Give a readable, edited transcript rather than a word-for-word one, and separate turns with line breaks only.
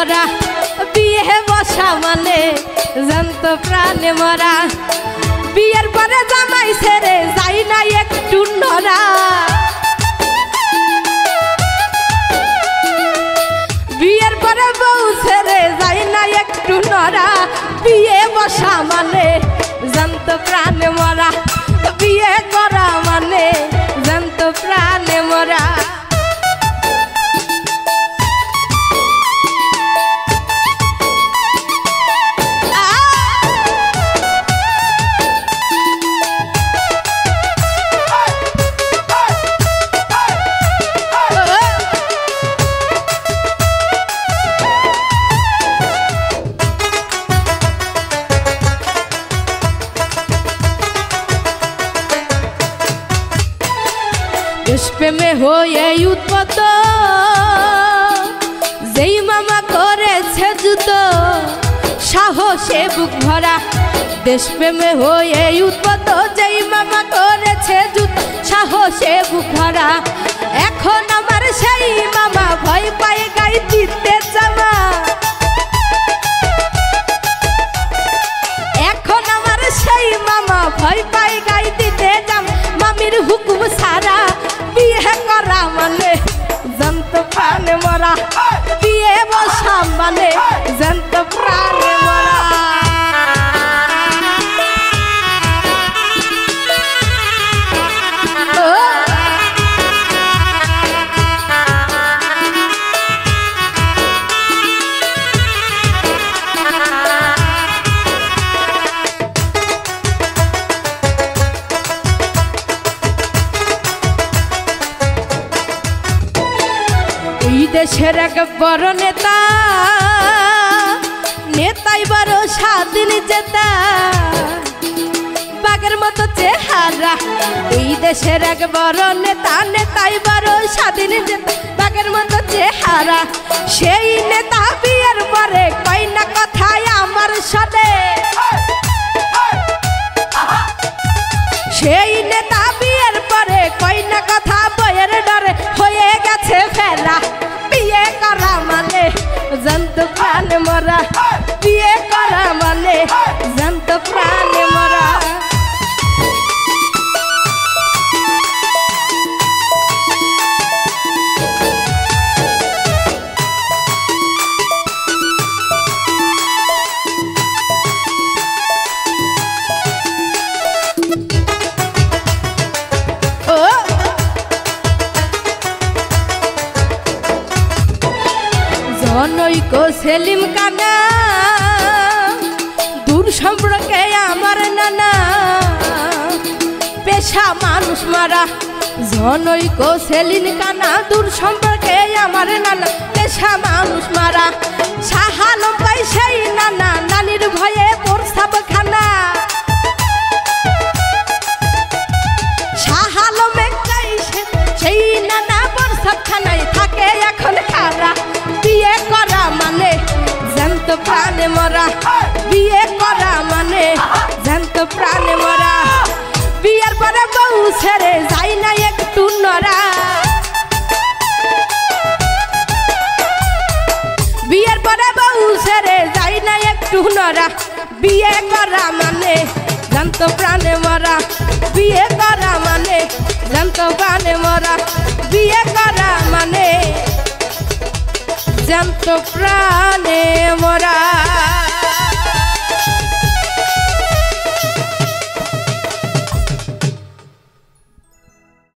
মরা বিয়ে বসা মানে জ্যান্ত প্রাণে মরা বিয়ের পরে জামাই ছেড়ে যাই না একটু নরা বিয়ের পরে বউ ছেড়ে যাই না একটু নরা বিয়ে বসা মানে জ্যান্ত প্রাণে মরা বিয়ে করা মানে জ্যান্ত প্রাণে মরা প্রেমে হয়ে উৎপত যেই মামা করেছে যুদ্ধ সাহসে বুক ভরা দেশপ্রেমে হয়ে উৎপত যেই মামা করেছে যুদ্ধ সাহসে বুক ভরা এখন আমার সেই মামা ভয় পায় গাই দিতে জামা এখন আমার সেই মামা ভয় পায় গাই দিতে জামা মামির হুকুম সারা বিয়ে করা মানে জ্যান্ত প্রাণে মরা বিয়ে বসা মানে জ্যান্ত প্রাণে মরা দেশের এক বড় নেতা নেতাই বড় স্বাধীন জেতা বাঘের মতো চেহারা এই দেশের এক বড় নেতা নেতাই বড় স্বাধীন জেতা বাঘের মতো চেহারা সেই নেতা বিয়ের পরে কই না কথায় আমার সাথে সেই নেতা বিয়ের পরে কই না কথা বইয়ের ডরে হয়ে গেছে ফেরা বিয়ে করা মানে জ্যান্ত প্রাণে মরা বিয়ে করা মানে জ্যান্ত প্রাণে মরা জনৈক সেলিম কানা দূর সম্পর্কে আমার নানা পেশা মানুষ মারা জনৈক সেলিম কানা দূর সম্পর্কে আমার নানা পেশা মানুষ মারা শাহালম পাই সেই নানা নানির ভয়ে প্রস্তাব খানা শাহালমে সেই নানা প্রস্তাব খানায় থাকে এখন খারা বিয়ে করা মানে জ্যান্ত প্রাণে মরা বিয়ে করা মানে জ্যান্ত প্রাণে মরা বিয়ের পরে বউ ছেড়ে যাই না একটু নরা বিয়ের পরে বউ ছেড়ে যাই না একটু নরা বিয়ে করা মানে জ্যান্ত প্রাণে মরা বিয়ে করা মানে জ্যান্ত প্রাণে মরা বিয়ে করা মানে জ্যান্ত প্রাণে মরা।